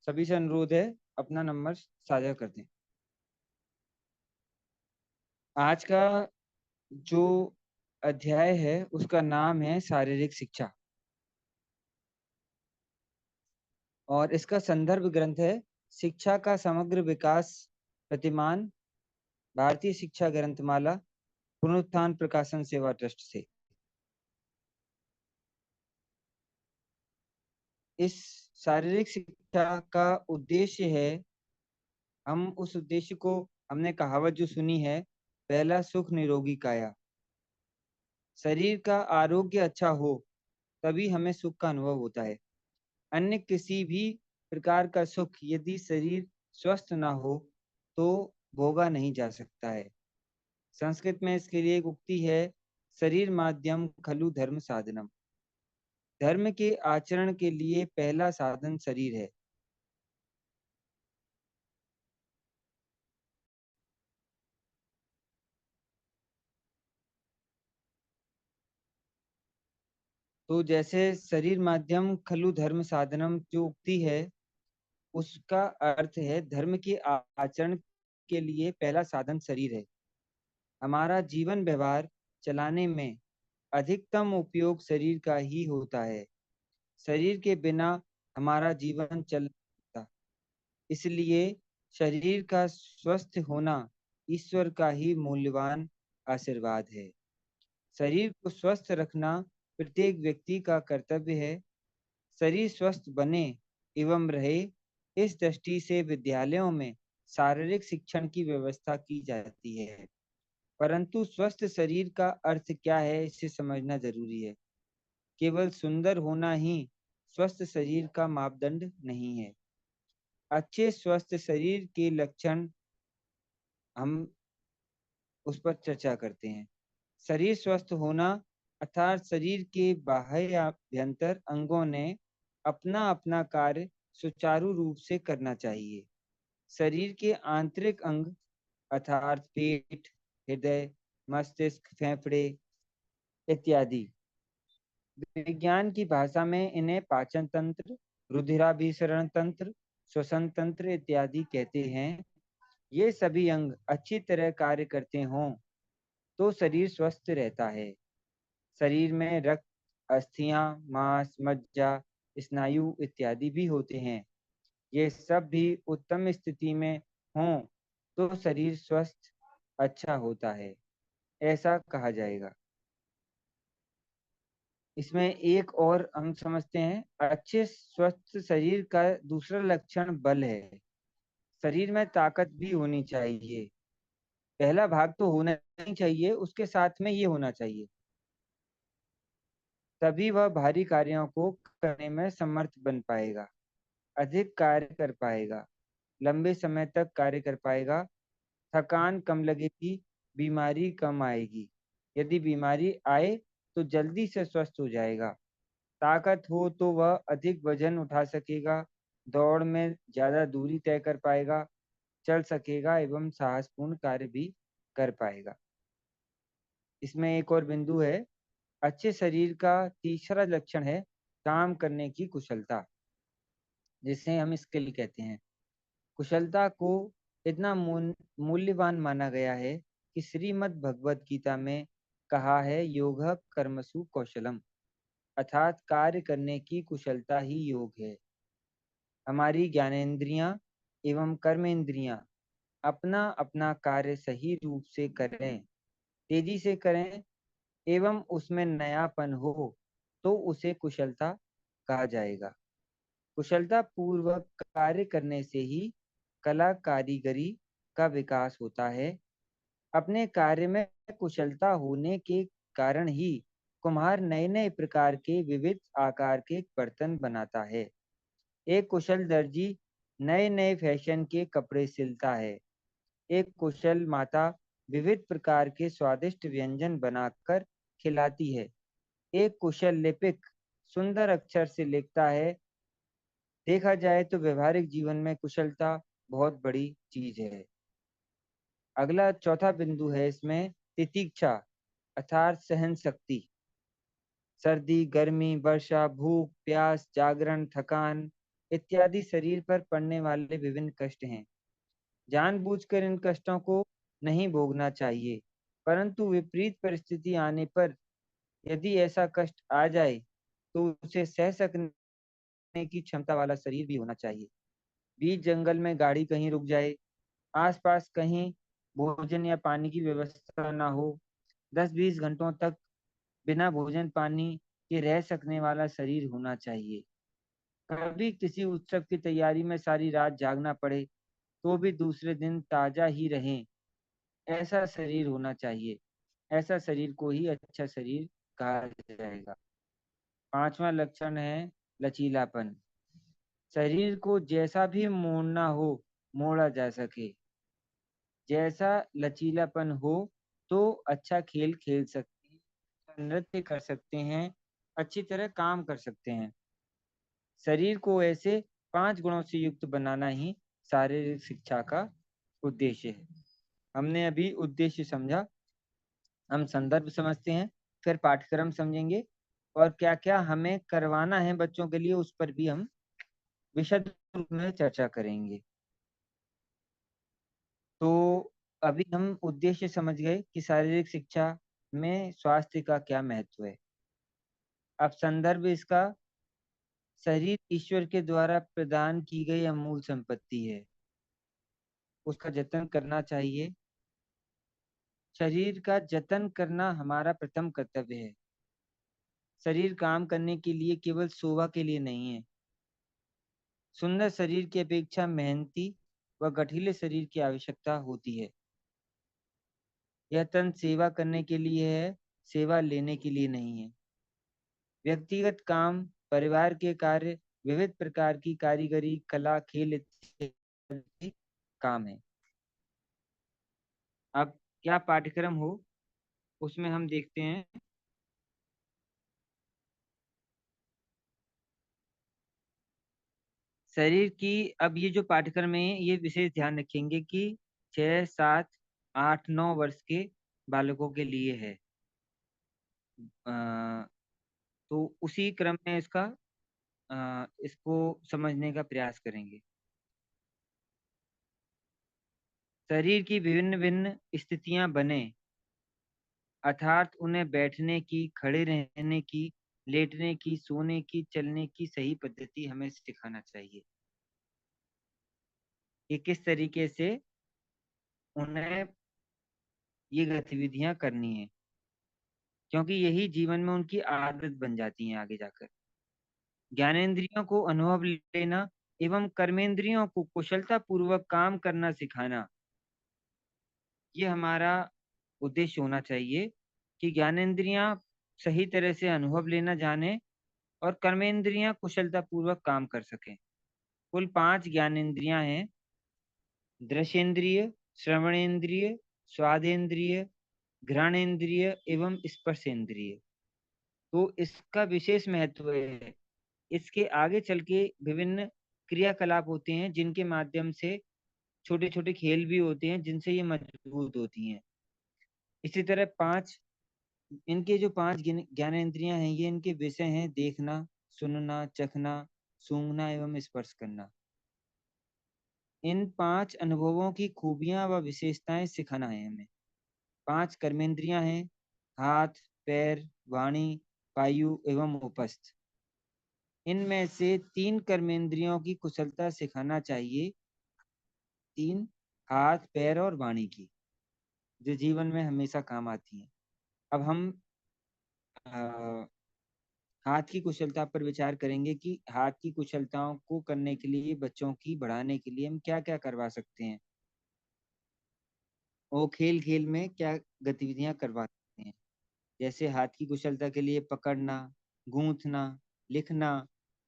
सभी से अनुरोध है अपना नंबर साझा कर दें। आज का जो अध्याय है उसका नाम है शारीरिक शिक्षा और इसका संदर्भ ग्रंथ है शिक्षा का समग्र विकास प्रतिमान, भारतीय शिक्षा ग्रंथमाला, पुनरुत्थान प्रकाशन सेवा ट्रस्ट से। इस शारीरिक शिक्षा का उद्देश्य है, हम उस उद्देश्य को, हमने कहावत जो सुनी है, पहला सुख निरोगी काया। शरीर का आरोग्य अच्छा हो तभी हमें सुख का अनुभव होता है। अन्य किसी भी प्रकार का सुख यदि शरीर स्वस्थ ना हो तो भोगा नहीं जा सकता है। संस्कृत में इसके लिए एक उक्ति है, शरीर माध्यम खलु धर्म साधनम। धर्म के आचरण के लिए पहला साधन शरीर है। तो जैसे शरीर माध्यम खलु धर्म साधनम जो उक्ति है, उसका अर्थ है धर्म के आचरण के लिए पहला साधन शरीर है। हमारा जीवन व्यवहार चलाने में अधिकतम उपयोग शरीर का ही होता है। शरीर के बिना हमारा जीवन चल सकता, इसलिए शरीर का स्वस्थ होना ईश्वर का ही मूल्यवान आशीर्वाद है। शरीर को स्वस्थ रखना प्रत्येक व्यक्ति का कर्तव्य है। शरीर स्वस्थ बने एवं रहे, इस दृष्टि से विद्यालयों में शारीरिक शिक्षण की व्यवस्था की जाती है। परंतु स्वस्थ शरीर का अर्थ क्या है, इसे समझना जरूरी है। केवल सुंदर होना ही स्वस्थ शरीर का मापदंड नहीं है। अच्छे स्वस्थ शरीर के लक्षण हम उस पर चर्चा करते हैं। शरीर स्वस्थ होना अर्थात शरीर के बाह्य आभ्यंतर अंगों ने अपना अपना कार्य सुचारू रूप से करना चाहिए। शरीर के आंतरिक अंग अर्थात पेट, हृदय, मस्तिष्क, फेफड़े इत्यादि, विज्ञान की भाषा में इन्हें पाचन तंत्र, रुधिराभिसरण तंत्र, श्वसन तंत्र इत्यादि कहते हैं। ये सभी अंग अच्छी तरह कार्य करते हों तो शरीर स्वस्थ रहता है। शरीर में रक्त, अस्थियां, मांस, मज्जा, स्नायु इत्यादि भी होते हैं। ये सब भी उत्तम स्थिति में हों तो शरीर स्वस्थ अच्छा होता है, ऐसा कहा जाएगा। इसमें एक और हम समझते हैं, अच्छे स्वस्थ शरीर का दूसरा लक्षण बल है। शरीर में ताकत भी होनी चाहिए। पहला भाग तो होना ही चाहिए, उसके साथ में ये होना चाहिए, तभी वह भारी कार्यों को करने में समर्थ बन पाएगा, अधिक कार्य कर पाएगा, लंबे समय तक कार्य कर पाएगा, थकान कम लगेगी, बीमारी कम आएगी। यदि बीमारी आए तो जल्दी से स्वस्थ हो जाएगा। ताकत हो तो वह अधिक वजन उठा सकेगा, दौड़ में ज्यादा दूरी तय कर पाएगा, चल सकेगा एवं साहसपूर्ण कार्य भी कर पाएगा। इसमें एक और बिंदु है, अच्छे शरीर का तीसरा लक्षण है काम करने की कुशलता, जिसे हम स्किल कहते हैं। कुशलता को इतना मूल्यवान माना गया है कि श्रीमद् भगवत गीता में कहा है, योग कर्मसु कौशलम, अर्थात कार्य करने की कुशलता ही योग है। हमारी ज्ञानेंद्रियां एवं कर्मेंद्रियां अपना अपना कार्य सही रूप से करें, तेजी से करें एवं उसमें नयापन हो तो उसे कुशलता कहा जाएगा। कुशलता पूर्वक कार्य करने से ही कला कारीगरी का विकास होता है। अपने कार्य में कुशलता होने के कारण ही कुम्हार नए नए प्रकार के विविध आकार के बर्तन बनाता है। एक कुशल दर्जी नए नए फैशन के कपड़े सिलता है। एक कुशल माता विविध प्रकार के स्वादिष्ट व्यंजन बनाकर खिलाती है। एक कुशल लिपिक सुंदर अक्षर से लिखता है। देखा जाए तो व्यवहारिक जीवन में कुशलता बहुत बड़ी चीज है। अगला चौथा बिंदु है इसमें तितिक्षा अर्थात सहन शक्ति। सर्दी, गर्मी, वर्षा, भूख, प्यास, जागरण, थकान इत्यादि शरीर पर पड़ने वाले विभिन्न कष्ट हैं। जानबूझकर इन कष्टों को नहीं भोगना चाहिए, परंतु विपरीत परिस्थिति आने पर यदि ऐसा कष्ट आ जाए तो उसे सह सकने की क्षमता वाला शरीर भी होना चाहिए। बीच जंगल में गाड़ी कहीं रुक जाए, आसपास कहीं भोजन या पानी की व्यवस्था ना हो, 10-20 घंटों तक बिना भोजन पानी के रह सकने वाला शरीर होना चाहिए। कभी किसी उत्सव की तैयारी में सारी रात जागना पड़े तो भी दूसरे दिन ताजा ही रहें, ऐसा शरीर होना चाहिए। ऐसा शरीर को ही अच्छा शरीर कहा जाएगा। पांचवा लक्षण है लचीलापन। शरीर को जैसा भी मोड़ना हो, मोड़ा जा सके। जैसा लचीलापन हो तो अच्छा खेल खेल सकते हैं, नृत्य कर सकते हैं, अच्छी तरह काम कर सकते हैं। शरीर को ऐसे 5 गुणों से युक्त बनाना ही शारीरिक शिक्षा का उद्देश्य है। हमने अभी उद्देश्य समझा, हम संदर्भ समझते हैं, फिर पाठ्यक्रम समझेंगे और क्या-क्या हमें करवाना है बच्चों के लिए उस पर भी हम विशद रूप में चर्चा करेंगे। तो अभी हम उद्देश्य समझ गए कि शारीरिक शिक्षा में स्वास्थ्य का क्या महत्व है। अब संदर्भ इसका, शरीर ईश्वर के द्वारा प्रदान की गई अमूल संपत्ति है, उसका जतन करना चाहिए। शरीर का जतन करना हमारा प्रथम कर्तव्य है। शरीर काम करने के लिए केवल शोभा के लिए नहीं है। सुंदर शरीर की अपेक्षा मेहनती व गठीले शरीर की आवश्यकता होती है। यह तन सेवा करने के लिए है, सेवा लेने के लिए नहीं है। व्यक्तिगत काम, परिवार के कार्य, विविध प्रकार की कारीगरी, कला, खेल इत्यादि काम है। अब क्या पाठ्यक्रम हो उसमें हम देखते हैं। शरीर की, अब ये जो पाठ्यक्रम है ये विशेष ध्यान रखेंगे कि 6, 7, 8, 9 वर्ष के बालकों के लिए है। अ, तो उसी क्रम में इसको समझने का प्रयास करेंगे। शरीर की विभिन्न भिन्न स्थितियां बने, अर्थात उन्हें बैठने की, खड़े रहने की, लेटने की, सोने की, चलने की सही पद्धति हमें सिखाना चाहिए कि किस तरीके से उन्हें ये गतिविधियां करनी है, क्योंकि यही जीवन में उनकी आदत बन जाती है आगे जाकर। ज्ञानेंद्रियों को अनुभव लेना एवं कर्मेंद्रियों को कुशलता पूर्वक काम करना सिखाना, ये हमारा उद्देश्य होना चाहिए कि ज्ञानेंद्रियां सही तरह से अनुभव लेना जाने और कर्मेंद्रियां कुशलता पूर्वक काम कर सकें। कुल 5 ज्ञानेंद्रियां हैं: दृश्येंद्रिय, श्रवणेंद्रिय, स्वादेंद्रिय, घ्राणेंद्रिय एवं स्पर्शेंद्रिय। तो इसका विशेष महत्व है। इसके आगे चल के विभिन्न क्रियाकलाप होते हैं जिनके माध्यम से छोटे छोटे खेल भी होते हैं जिनसे ये मजबूत होती हैं। इसी तरह 5, इनके जो 5 ज्ञानेंद्रियां हैं ये इनके विषय हैं: देखना, सुनना, चखना, सूंघना एवं स्पर्श करना। इन 5 अनुभवों की खूबियां व विशेषताएं सिखाना है हमें। 5 कर्मेंद्रियां हैं: हाथ, पैर, वाणी, वायु एवं उपस्थ। इनमें से 3 कर्मेंद्रियों की कुशलता सिखाना चाहिए। 3, हाथ, पैर और वाणी की, जो जीवन में हमेशा काम आती हैं। अब हम अ, हाथ की कुशलता पर विचार करेंगे कि हाथ की कुशलताओं को करने के लिए, बच्चों की बढ़ाने के लिए हम क्या क्या करवा सकते हैं, वो खेल खेल में क्या गतिविधियां करवा सकते हैं। जैसे हाथ की कुशलता के लिए पकड़ना, गूंथना, लिखना,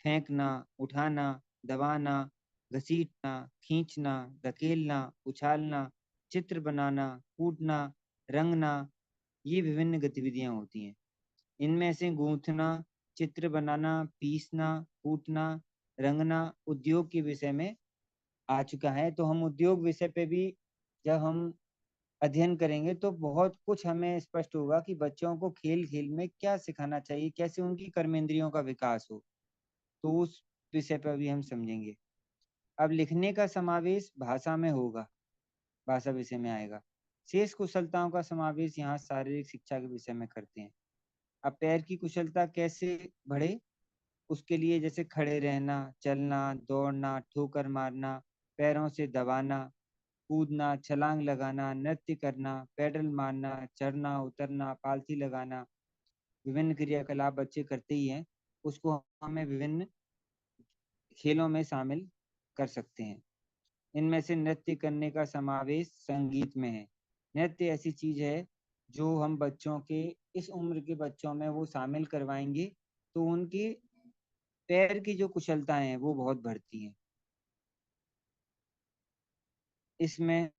फेंकना, उठाना, दबाना, घसीटना, खींचना, धकेलना, उछालना, चित्र बनाना, कूटना, रंगना, ये विभिन्न गतिविधियां होती हैं। इनमें से गूंथना, चित्र बनाना, पीसना, कूटना, रंगना उद्योग के विषय में आ चुका है। तो हम उद्योग विषय पे भी जब हम अध्ययन करेंगे तो बहुत कुछ हमें स्पष्ट होगा कि बच्चों को खेल खेल में क्या सिखाना चाहिए, कैसे उनकी कर्मेंद्रियों का विकास हो। तो उस विषय पर भी हम समझेंगे। अब लिखने का समावेश भाषा में होगा, भाषा विषय में आएगा। शेष कुशलताओं का समावेश यहाँ शारीरिक शिक्षा के विषय में करते हैं। अब पैर की कुशलता कैसे बढ़े, उसके लिए जैसे खड़े रहना, चलना, दौड़ना, ठोकर मारना, पैरों से दबाना, कूदना, छलांग लगाना, नृत्य करना, पैडल मारना, चढ़ना उतरना, पालथी लगाना, विभिन्न क्रियाकलाप बच्चे करते ही हैं, उसको हमें विभिन्न खेलों में शामिल कर सकते हैं। इनमें से नृत्य करने का समावेश संगीत में है। नृत्य ऐसी चीज है जो हम बच्चों के, इस उम्र के बच्चों में वो शामिल करवाएंगे तो उनकी पैर की जो कुशलताएं हैं वो बहुत बढ़ती हैं। इसमें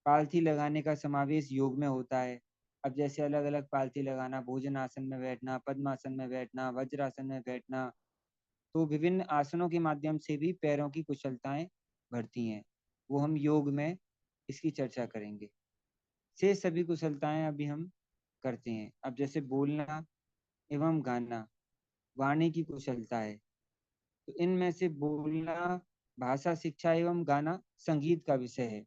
पालथी लगाने का समावेश योग में होता है। अब जैसे अलग अलग पालथी लगाना, भोजन आसन में बैठना, पद्मासन में बैठना, वज्रासन में बैठना, तो विभिन्न आसनों के माध्यम से भी पैरों की कुशलताएं बढ़ती हैं। वो हम योग में इसकी चर्चा करेंगे। से सभी कुशलताएं अभी हम करते हैं। अब जैसे बोलना एवं गाना वाणी की कुशलता है, तो इनमें से बोलना भाषा शिक्षा एवं गाना संगीत का विषय है।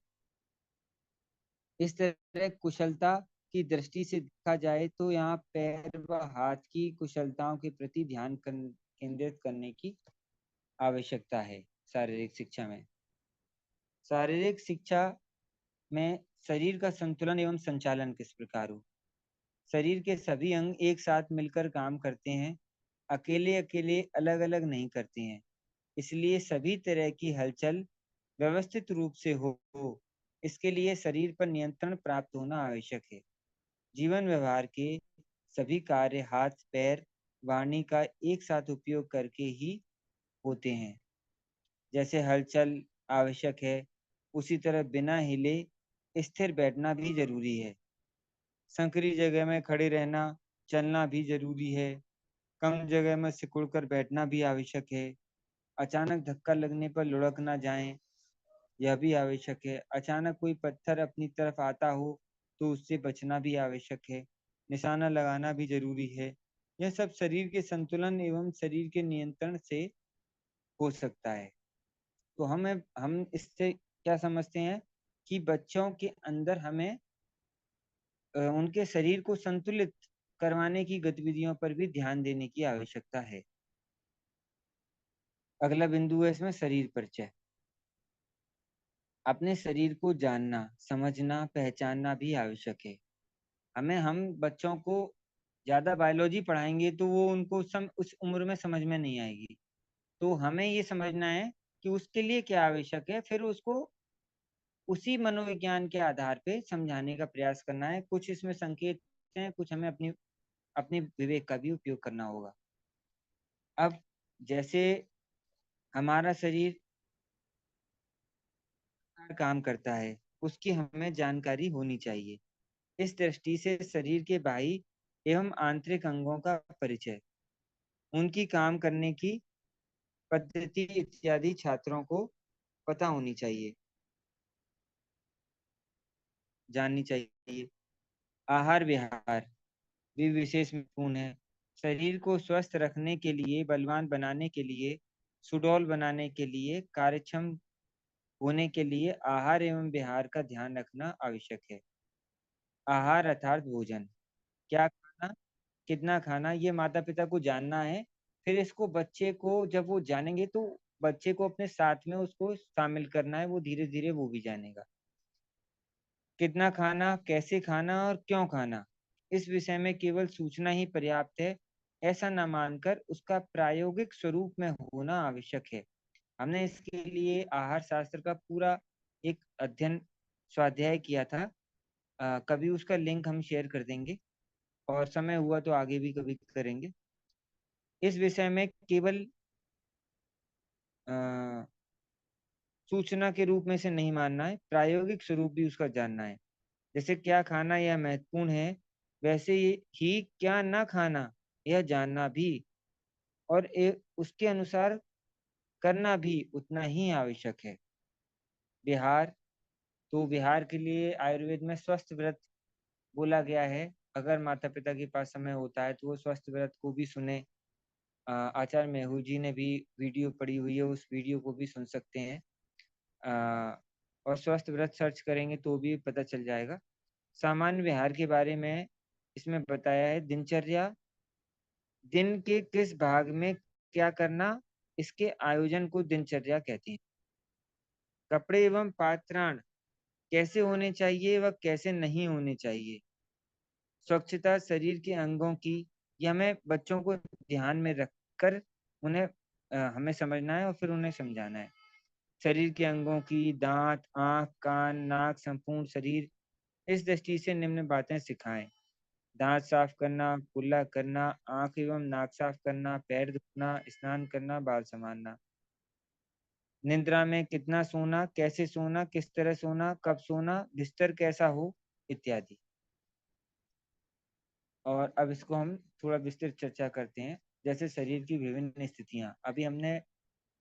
इस तरह कुशलता की दृष्टि से देखा जाए तो यहाँ पैर व हाथ की कुशलताओं के प्रति ध्यान केंद्रित करने की आवश्यकता है शारीरिक शिक्षा में। शारीरिक शिक्षा में शरीर का संतुलन एवं संचालन किस प्रकार हो। शरीर के सभी अंग एक साथ मिलकर काम करते हैं, अकेले अकेले अलग अलग नहीं करते हैं। इसलिए सभी तरह की हलचल व्यवस्थित रूप से हो, इसके लिए शरीर पर नियंत्रण प्राप्त होना आवश्यक है। जीवन व्यवहार के सभी कार्य हाथ पैर वाणी का एक साथ उपयोग करके ही होते हैं। जैसे हलचल आवश्यक है, उसी तरह बिना हिले स्थिर बैठना भी जरूरी है। संकरी जगह में खड़े रहना, चलना भी जरूरी है। कम जगह में सिकुड़कर बैठना भी आवश्यक है। अचानक धक्का लगने पर लुढ़क ना जाएं, यह भी आवश्यक है। अचानक कोई पत्थर अपनी तरफ आता हो तो उससे बचना भी आवश्यक है। निशाना लगाना भी जरूरी है। यह सब शरीर के संतुलन एवं शरीर के नियंत्रण से हो सकता है। तो हम इससे क्या समझते हैं कि बच्चों के अंदर हमें उनके शरीर को संतुलित करवाने की गतिविधियों पर भी ध्यान देने की आवश्यकता है। अगला बिंदु है इसमें शरीर परिचय। अपने शरीर को जानना, समझना, पहचानना भी आवश्यक है। हम बच्चों को ज्यादा बायोलॉजी पढ़ाएंगे तो वो उनको उस उम्र में समझ में नहीं आएगी। तो हमें ये समझना है कि उसके लिए क्या आवश्यक है, फिर उसको उसी मनोविज्ञान के आधार पे समझाने का प्रयास करना है। कुछ इसमें संकेत हैं, कुछ हमें अपनी अपने विवेक का भी उपयोग करना होगा। अब जैसे हमारा शरीर काम करता है, उसकी हमें जानकारी होनी चाहिए। इस दृष्टि से शरीर के बाह्य एवं आंतरिक अंगों का परिचय, उनकी काम करने की पद्धति इत्यादि छात्रों को पता होनी चाहिए, जाननी चाहिए। आहार विहार भी विशेष महत्वपूर्ण है। शरीर को स्वस्थ रखने के लिए, बलवान बनाने के लिए, सुडौल बनाने के लिए, कार्यक्षम होने के लिए आहार एवं विहार का ध्यान रखना आवश्यक है। आहार अर्थात भोजन, क्या खाना, कितना खाना, ये माता पिता को जानना है। फिर इसको बच्चे को जब वो जानेंगे तो बच्चे को अपने साथ में उसको शामिल करना है, वो धीरे धीरे वो भी जानेगा। कितना खाना, कैसे खाना और क्यों खाना, इस विषय में केवल सूचना ही पर्याप्त है, ऐसा न मानकर उसका प्रायोगिक स्वरूप में होना आवश्यक है। हमने इसके लिए आहार शास्त्र का पूरा एक अध्ययन स्वाध्याय किया था। कभी उसका लिंक हम शेयर कर देंगे और समय हुआ तो आगे भी कभी करेंगे। इस विषय में केवल अ, सूचना के रूप में से नहीं मानना है, प्रायोगिक स्वरूप भी उसका जानना है। जैसे क्या खाना यह महत्वपूर्ण है, वैसे ही क्या ना खाना यह जानना भी, और उसके अनुसार करना भी उतना ही आवश्यक है। विहार, तो विहार के लिए आयुर्वेद में स्वस्थ व्रत बोला गया है। अगर माता पिता के पास समय होता है तो वो स्वस्थ व्रत को भी सुने। आचार्य मेहू जी ने भी वीडियो पड़ी हुई है, उस वीडियो को भी सुन सकते हैं। और स्वस्थ व्रत सर्च करेंगे तो भी पता चल जाएगा। सामान्य विहार के बारे में इसमें बताया है। दिनचर्या, दिन के किस भाग में क्या करना, इसके आयोजन को दिनचर्या कहते हैं। कपड़े एवं पात्राण कैसे होने चाहिए व कैसे नहीं होने चाहिए। स्वच्छता शरीर के अंगों की, ये हमें बच्चों को ध्यान में रखकर उन्हें हमें समझना है और फिर उन्हें समझाना है। शरीर के अंगों की, दांत, आंख, कान, नाक, संपूर्ण शरीर, इस दृष्टि से निम्न बातें सिखाएं। दांत साफ करना, कुल्ला करना, आंख एवं नाक साफ करना, पैर धोना, स्नान करना, बाल संवारना। निद्रा में कितना सोना, कैसे सोना, किस तरह सोना, कब सोना, बिस्तर कैसा हो, इत्यादि। और अब इसको हम थोड़ा विस्तृत चर्चा करते हैं। जैसे शरीर की विभिन्न स्थितियां, अभी हमने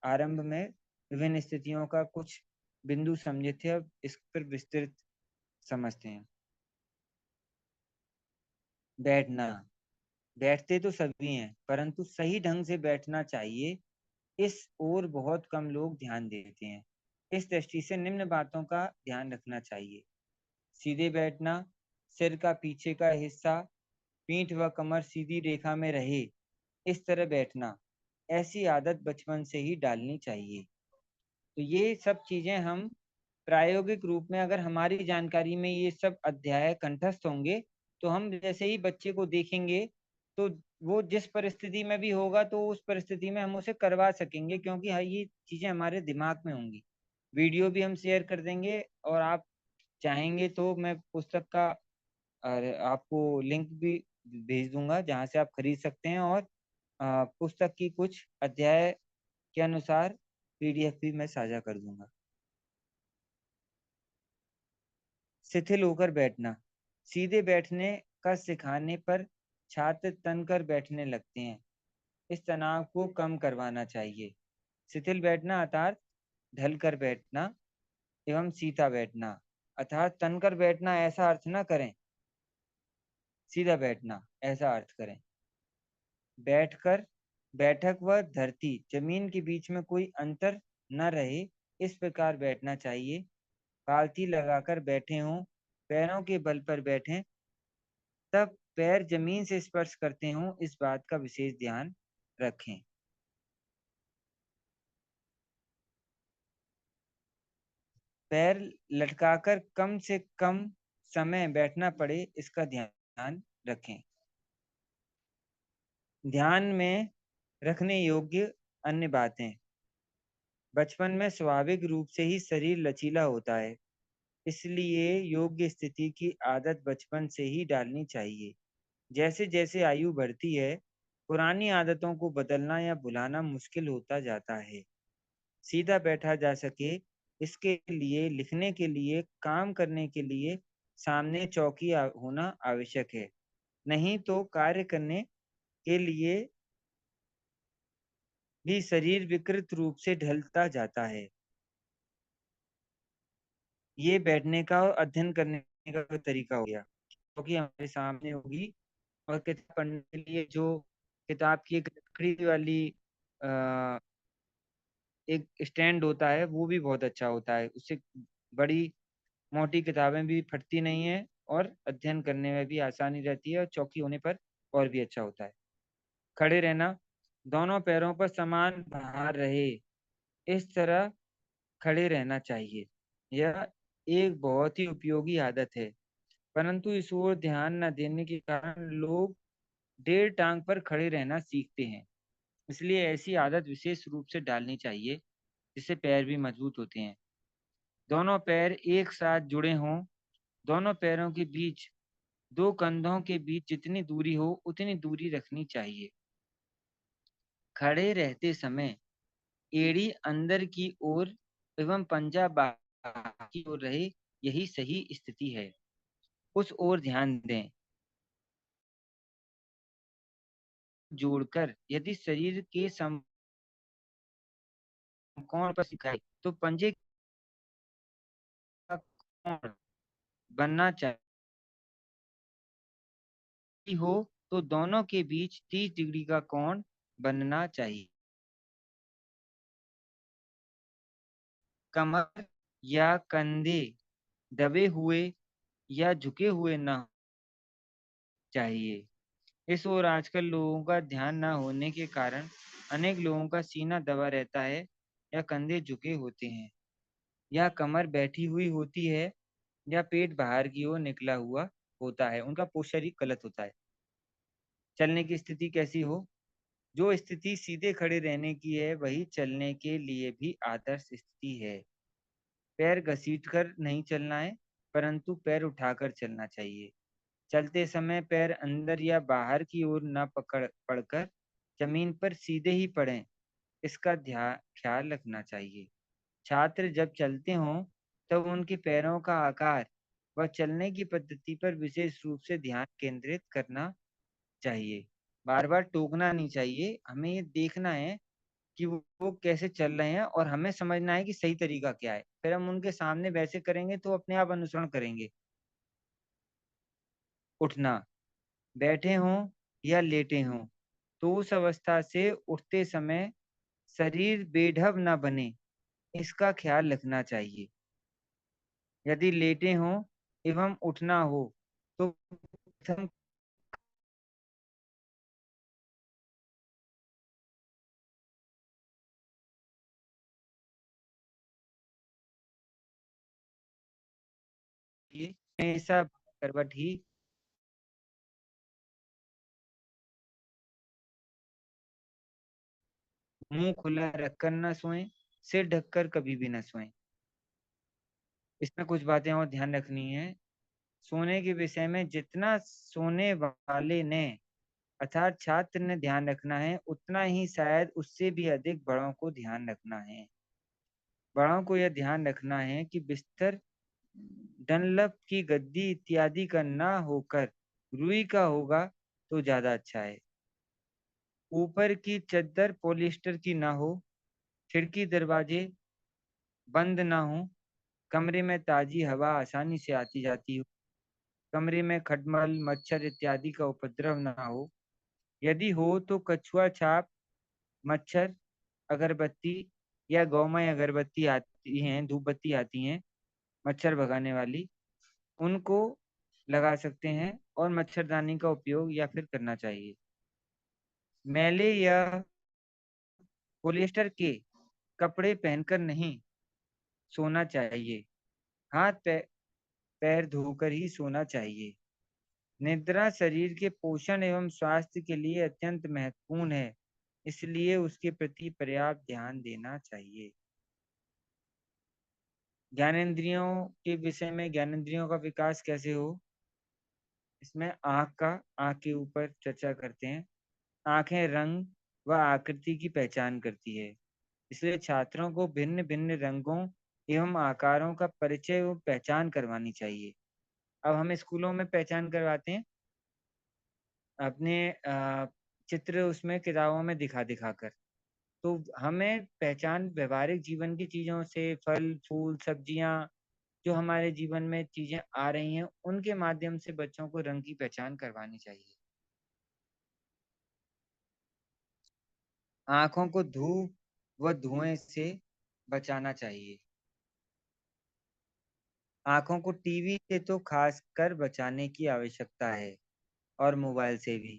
आरंभ में विभिन्न स्थितियों का कुछ बिंदु समझे थे, अब इस पर विस्तृत समझते हैं। बैठना, बैठते तो सभी हैं परंतु सही ढंग से बैठना चाहिए, इस ओर बहुत कम लोग ध्यान देते हैं। इस दृष्टि से निम्न बातों का ध्यान रखना चाहिए। सीधे बैठना, सिर का पीछे का हिस्सा, पीठ व कमर सीधी रेखा में रहे, इस तरह बैठना। ऐसी आदत बचपन से ही डालनी चाहिए। तो ये सब चीजें हम प्रायोगिक रूप में, अगर हमारी जानकारी में ये सब अध्याय कंठस्थ होंगे, तो हम जैसे ही बच्चे को देखेंगे तो वो जिस परिस्थिति में भी होगा तो उस परिस्थिति में हम उसे करवा सकेंगे, क्योंकि हाँ, ये चीजें हमारे दिमाग में होंगी। वीडियो भी हम शेयर कर देंगे, और आप चाहेंगे तो मैं पुस्तक का आपको लिंक भी भेज दूंगा जहाँ से आप खरीद सकते हैं, और पुस्तक की कुछ अध्याय के अनुसार पीडीएफ भी मैं साझा कर दूंगा। शिथिल होकर बैठना, सीधे बैठने का सिखाने पर छात्र तन कर बैठने लगते हैं। इस तनाव को कम करवाना चाहिए। शिथिल बैठना अर्थात ढल कर बैठना एवं सीधा बैठना, अर्थात तन कर बैठना ऐसा अर्थ ना करें, सीधा बैठना ऐसा अर्थ करें। बैठकर, बैठक व धरती जमीन के बीच में कोई अंतर न रहे, इस प्रकार बैठना चाहिए। पालथी लगाकर बैठे हों, पैरों के बल पर बैठें, तब पैर जमीन से स्पर्श करते हों, इस बात का विशेष ध्यान रखें। पैर लटकाकर कम से कम समय बैठना पड़े, इसका ध्यान रखें। ध्यान में रखने योग्य अन्य बातें, बचपन में स्वाभाविक रूप से ही शरीर लचीला होता है, इसलिए योग्य स्थिति की आदत बचपन से ही डालनी चाहिए। जैसे जैसे आयु बढ़ती है, पुरानी आदतों को बदलना या भुलाना मुश्किल होता जाता है। सीधा बैठा जा सके, इसके लिए, लिखने के लिए, काम करने के लिए सामने चौकी होना आवश्यक है। नहीं तो कार्य करने के लिए भी शरीर विकृत रूप से ढलता जाता है। ये बैठने का और अध्ययन करने का तरीका हो गया, क्योंकि हमारे सामने होगी। और किताब पढ़ने के लिए जो किताब की एक लकड़ी वाली अ, एक स्टैंड होता है, वो भी बहुत अच्छा होता है। उससे बड़ी मोटी किताबें भी फटती नहीं है, और अध्ययन करने में भी आसानी रहती है, और चौकी होने पर और भी अच्छा होता है। खड़े रहना, दोनों पैरों पर समान भार रहे, इस तरह खड़े रहना चाहिए। यह एक बहुत ही उपयोगी आदत है, परंतु इस ओर ध्यान न देने के कारण लोग डेढ़ टांग पर खड़े रहना सीखते हैं। इसलिए ऐसी आदत विशेष रूप से डालनी चाहिए, जिससे पैर भी मजबूत होते हैं। दोनों पैर एक साथ जुड़े हों, दोनों पैरों के बीच, दो कंधों के बीच जितनी दूरी हो उतनी दूरी रखनी चाहिए। खड़े रहते समय एड़ी अंदर की ओर एवं पंजा बाहर की ओर रहे, यही सही स्थिति है। उस ओर ध्यान दें। जोड़कर यदि शरीर के समकोण पर सिखाए तो पंजे का कोण बनना चाहिए हो, तो दोनों के बीच 30 डिग्री का कोण बनना चाहिए। कमर या कंधे दबे हुए या झुके हुए ना चाहिए। इस ओर आजकल लोगों का ध्यान न होने के कारण अनेक लोगों का सीना दबा रहता है या कंधे झुके होते हैं या कमर बैठी हुई होती है या पेट बाहर की ओर निकला हुआ होता है। उनका पोस्चर ही गलत होता है। चलने की स्थिति कैसी हो? जो स्थिति सीधे खड़े रहने की है वही चलने के लिए भी आदर्श स्थिति है। पैर घसीटकर नहीं चलना है, परंतु पैर उठाकर चलना चाहिए। चलते समय पैर अंदर या बाहर की ओर न पकड़ पड़कर जमीन पर सीधे ही पड़ें, इसका ध्यान ख्याल रखना चाहिए। छात्र जब चलते हों तब उनके पैरों का आकार व चलने की पद्धति पर विशेष रूप से ध्यान केंद्रित करना चाहिए। बार बार टोकना नहीं चाहिए, हमें ये देखना है कि वो कैसे चल रहे हैं और हमें समझना है कि सही तरीका क्या है। फिर हम उनके सामने वैसे करेंगे तो अपने आप अनुसरण करेंगे। उठना, बैठे हों या लेटे हों, तो उस अवस्था से उठते समय शरीर बेढब ना बने, इसका ख्याल रखना चाहिए। यदि लेटे हों एवं उठना हो तो प्रथम ये हमेशा करवट ही मुंह खुला रखकर न सोएं, सिर ढककर कभी भी न सोएं। इसमें कुछ बातें और ध्यान रखनी है। सोने के विषय में जितना सोने वाले ने अर्थात छात्र ने ध्यान रखना है उतना ही शायद उससे भी अधिक बड़ों को ध्यान रखना है। बड़ों को यह ध्यान रखना है कि बिस्तर डनलप की गद्दी इत्यादि का ना होकर रुई का होगा तो ज्यादा अच्छा है। ऊपर की चद्दर पॉलिस्टर की ना हो, खिड़की दरवाजे बंद ना हो, कमरे में ताजी हवा आसानी से आती जाती हो, कमरे में खटमल मच्छर इत्यादि का उपद्रव ना हो। यदि हो तो कछुआ छाप मच्छर अगरबत्ती या गौमय अगरबत्ती आती हैं, धूप बत्ती आती हैं मच्छर भगाने वाली, उनको लगा सकते हैं और मच्छरदानी का उपयोग या फिर करना चाहिए। मैले या पॉलिएस्टर के कपड़े पहनकर नहीं सोना चाहिए। हाथ पैर धोकर ही सोना चाहिए। निद्रा शरीर के पोषण एवं स्वास्थ्य के लिए अत्यंत महत्वपूर्ण है, इसलिए उसके प्रति पर्याप्त ध्यान देना चाहिए। ज्ञानेंद्रियों के विषय में ज्ञानेंद्रियों का विकास कैसे हो, इसमें आँख के ऊपर चर्चा करते हैं। आँखें रंग व आकृति की पहचान करती है, इसलिए छात्रों को भिन्न भिन्न रंगों एवं आकारों का परिचय व पहचान करवानी चाहिए। अब हम स्कूलों में पहचान करवाते हैं अपने चित्र उसमें किताबों में दिखा दिखा कर। तो हमें पहचान व्यवहारिक जीवन की चीजों से, फल फूल सब्जियां जो हमारे जीवन में चीजें आ रही हैं उनके माध्यम से बच्चों को रंग की पहचान करवानी चाहिए। आंखों को धूप व धुएं से बचाना चाहिए। आंखों को टीवी से तो खासकर बचाने की आवश्यकता है और मोबाइल से भी।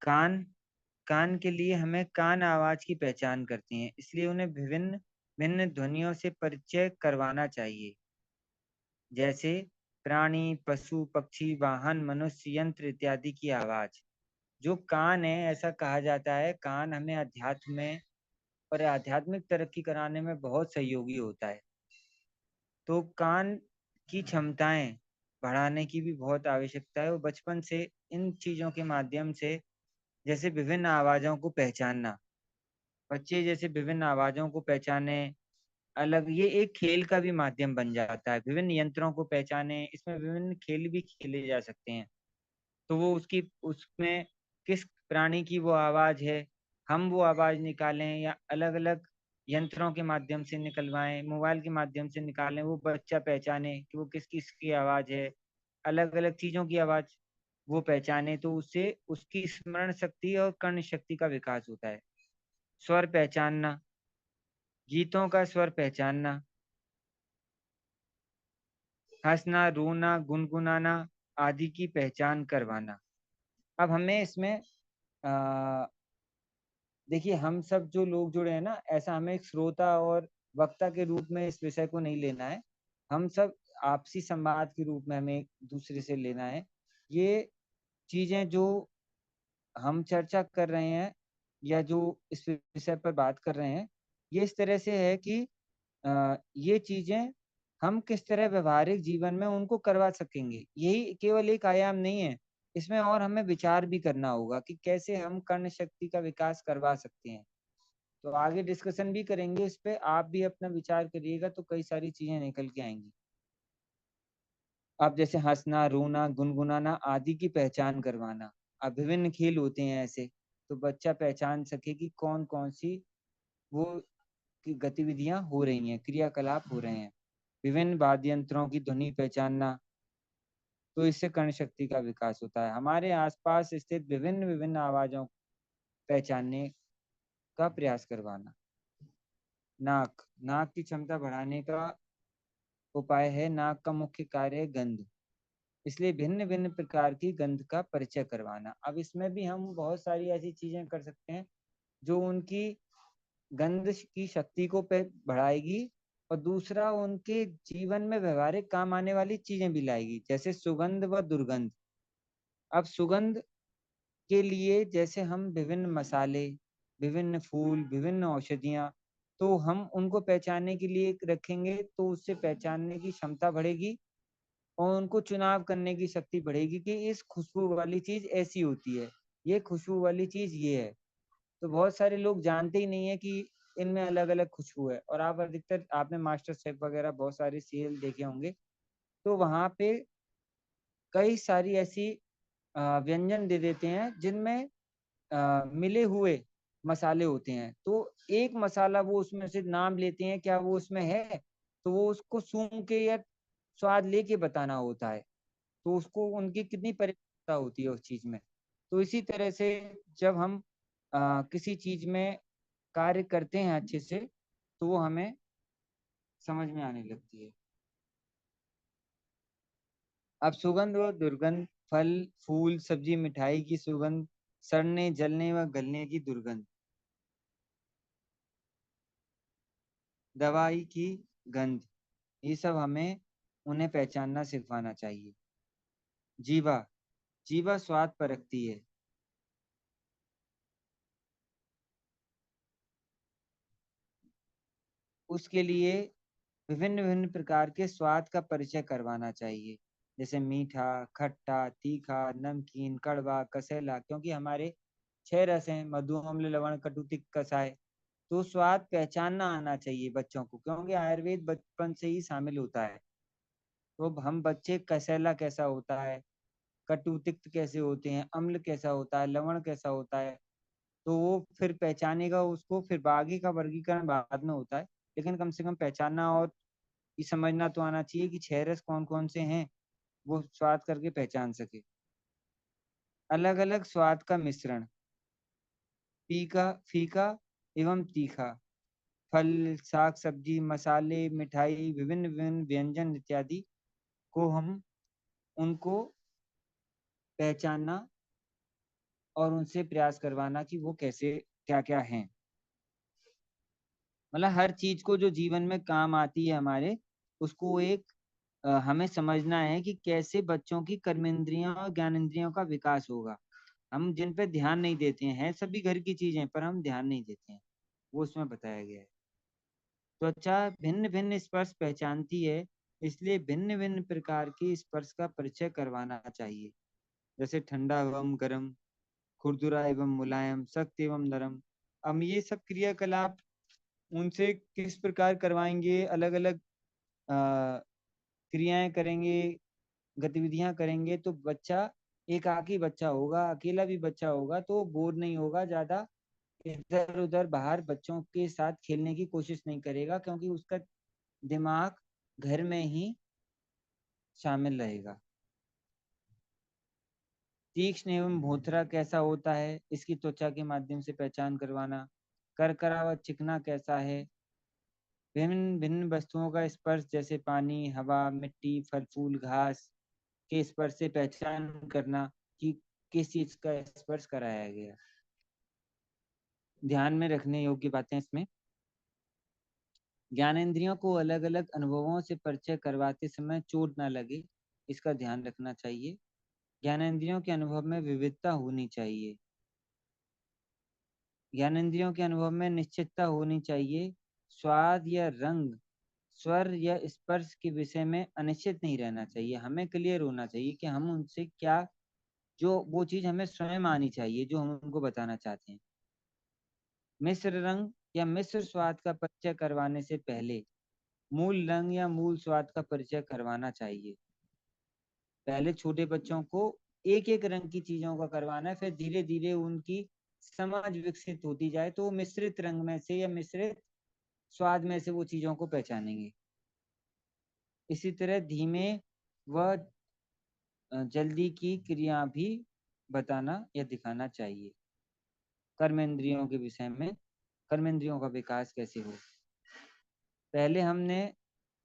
कान कान के लिए हमें कान आवाज की पहचान करती हैं, इसलिए उन्हें विभिन्न भिन्न ध्वनियों से परिचय करवाना चाहिए, जैसे प्राणी पशु पक्षी वाहन मनुष्य यंत्र इत्यादि की आवाज। जो कान है, ऐसा कहा जाता है कान हमें अध्यात्म में और आध्यात्मिक तरक्की कराने में बहुत सहयोगी होता है। तो कान की क्षमताएं बढ़ाने की भी बहुत आवश्यकता है और बचपन से इन चीजों के माध्यम से, जैसे विभिन्न आवाजों को पहचानना, बच्चे जैसे विभिन्न आवाजों को पहचाने, अलग ये एक खेल का भी माध्यम बन जाता है। विभिन्न यंत्रों को पहचाने, इसमें विभिन्न खेल भी खेले जा सकते हैं। तो वो उसकी उसमें किस प्राणी की वो आवाज है, हम वो आवाज निकालें या अलग अलग यंत्रों के माध्यम से निकलवाएं, मोबाइल के माध्यम से निकालें, वो बच्चा पहचाने कि वो किस किस की आवाज है, अलग अलग चीजों की आवाज। वो पहचाने तो उससे उसकी स्मरण शक्ति और कर्ण शक्ति का विकास होता है। स्वर पहचानना, गीतों का स्वर पहचानना, हंसना, रोना, गुनगुनाना आदि की पहचान करवाना। अब हमें इसमें अ, देखिए, हम सब जो लोग जुड़े हैं ना, ऐसा हमें एक श्रोता और वक्ता के रूप में इस विषय को नहीं लेना है। हम सब आपसी संवाद के रूप में हमें एक दूसरे से लेना है। ये चीजें जो हम चर्चा कर रहे हैं या जो इस विषय पर बात कर रहे हैं, ये इस तरह से है कि ये चीजें हम किस तरह व्यवहारिक जीवन में उनको करवा सकेंगे। यही केवल एक आयाम नहीं है, इसमें और हमें विचार भी करना होगा कि कैसे हम कर्ण शक्ति का विकास करवा सकते हैं। तो आगे डिस्कशन भी करेंगे इस पे, आप भी अपना विचार करिएगा तो कई सारी चीजें निकल के आएंगी। अब जैसे हंसना, रोना, गुनगुनाना आदि की पहचान करवाना। अब विभिन्न खेल होते हैं ऐसे, तो बच्चा पहचान सके कि कौन कौन सी वो की गतिविधियां हो रही हैं, क्रियाकलाप हो रहे हैं। विभिन्न वाद्य यंत्रों की ध्वनि पहचानना, तो इससे कर्ण शक्ति का विकास होता है। हमारे आसपास स्थित विभिन्न विभिन्न आवाजों पहचानने का प्रयास करवाना। नाक, नाक की क्षमता बढ़ाने का उपाय है। नाक का मुख्य कार्य है गंध, इसलिए भिन्न भिन्न प्रकार की गंध का परिचय करवाना। अब इसमें भी हम बहुत सारी ऐसी चीजें कर सकते हैं जो उनकी गंध की शक्ति को बढ़ाएगी, और दूसरा उनके जीवन में व्यवहारिक काम आने वाली चीजें भी लाएगी, जैसे सुगंध व दुर्गंध। अब सुगंध के लिए जैसे हम विभिन्न मसाले, विभिन्न फूल, विभिन्न औषधियाँ, तो हम उनको पहचानने के लिए रखेंगे तो उससे पहचानने की क्षमता बढ़ेगी और उनको चुनाव करने की शक्ति बढ़ेगी कि इस खुशबू वाली चीज ऐसी होती है, ये खुशबू वाली चीज ये है। तो बहुत सारे लोग जानते ही नहीं है कि इनमें अलग अलग खुशबू है। और आप अधिकतर आपने मास्टर शेफ वगैरह बहुत सारे सीरियल देखे होंगे, तो वहां पे कई सारी ऐसी व्यंजन दे देते हैं जिनमें मिले हुए मसाले होते हैं। तो एक मसाला वो उसमें से नाम लेते हैं, क्या वो उसमें है, तो वो उसको सूंघ के या स्वाद लेके बताना होता है। तो उसको उनकी कितनी परिपक्वता होती है उस चीज में। तो इसी तरह से जब हम किसी चीज में कार्य करते हैं अच्छे से, तो वो हमें समझ में आने लगती है। अब सुगंध व दुर्गंध, फल, फूल, सब्जी, मिठाई की सुगंध, सड़ने, जलने व गलने की दुर्गंध, दवाई की गंध, ये सब हमें उन्हें पहचानना सिखवाना चाहिए। जीवा, जीवा स्वाद परखती है, उसके लिए विभिन्न विभिन्न प्रकार के स्वाद का परिचय करवाना चाहिए, जैसे मीठा, खट्टा, तीखा, नमकीन, कड़वा, कसैला। क्योंकि हमारे 6 रस हैं, मधु, अम्ल, लवण, कटु, तिक्त, कसाय। तो स्वाद पहचानना आना चाहिए बच्चों को, क्योंकि आयुर्वेद बचपन से ही शामिल होता है। तो अब हम बच्चे कसैला कैसा होता है, कटु तिक्त कैसे होते हैं, अम्ल कैसा होता है, लवण कैसा होता है, तो वो फिर पहचानेगा उसको। फिर बाकी का वर्गीकरण बाद में होता है, लेकिन कम से कम पहचानना और ये समझना तो आना चाहिए कि 6 रस कौन कौन से हैं, वो स्वाद करके पहचान सके। अलग अलग स्वाद का मिश्रण, फीका, फीका एवं तीखा, फल, साग सब्जी, मसाले, मिठाई, विभिन्न विभिन्न व्यंजन इत्यादि को हम उनको पहचानना और उनसे प्रयास करवाना कि वो कैसे क्या क्या हैं। मतलब हर चीज को जो जीवन में काम आती है हमारे, उसको एक हमें समझना है कि कैसे बच्चों की कर्मेंद्रियों और ज्ञानेंद्रियों का विकास होगा। हम जिन पे ध्यान नहीं देते हैं, सभी घर की चीजें पर हम ध्यान नहीं देते हैं, वो उसमें बताया गया है। त्वचा भिन्न भिन्न स्पर्श पहचानती है, इसलिए भिन्न भिन्न प्रकार की स्पर्श का परिचय करवाना चाहिए, जैसे ठंडा एवं गर्म, खुरदुरा एवं मुलायम, सख्त एवं नरम। हम ये सब क्रियाकलाप उनसे किस प्रकार करवाएंगे, अलग अलग क्रियाएं करेंगे, गतिविधियां करेंगे, तो बच्चा एकाकी बच्चा होगा, अकेला भी बच्चा होगा तो बोर नहीं होगा ज्यादा, इधर उधर बाहर बच्चों के साथ खेलने की कोशिश नहीं करेगा, क्योंकि उसका दिमाग घर में ही शामिल रहेगा। तीक्ष्ण एवं भोथरा कैसा होता है, इसकी त्वचा के माध्यम से पहचान करवाना। करकरा व चिकना कैसा है, भिन्न भिन्न वस्तुओं का स्पर्श जैसे पानी, हवा, मिट्टी, फल फूल, घास के स्पर्श से पहचान करना कि किस चीज का स्पर्श कराया गया। ध्यान में रखने योग्य बातें इसमें, ज्ञानेंद्रियों को अलग अलग अनुभवों से परिचय करवाते समय चोट ना लगे, इसका ध्यान रखना चाहिए। ज्ञानेंद्रियों के अनुभव में विविधता होनी चाहिए। ज्ञानेंद्रियों के अनुभव में निश्चितता होनी चाहिए। स्वाद या रंग, स्वर या स्पर्श के विषय में अनिश्चित नहीं रहना चाहिए। हमें क्लियर होना चाहिए कि हम उनसे क्या, जो वो चीज हमें स्वयं आनी चाहिए जो हम उनको बताना चाहते हैं। मिश्र रंग या मिश्र स्वाद का परिचय करवाने से पहले मूल रंग या मूल स्वाद का परिचय करवाना चाहिए। पहले छोटे बच्चों को एक एक रंग की चीजों का करवाना है, फिर धीरे धीरे उनकी समझ विकसित होती जाए तो वो मिश्रित रंग में से या मिश्रित स्वाद में से वो चीजों को पहचानेंगे। इसी तरह धीमे व जल्दी की क्रिया भी बताना या दिखाना चाहिए। कर्मेंद्रियों के विषय में, कर्मेंद्रियों का विकास कैसे हो, पहले हमने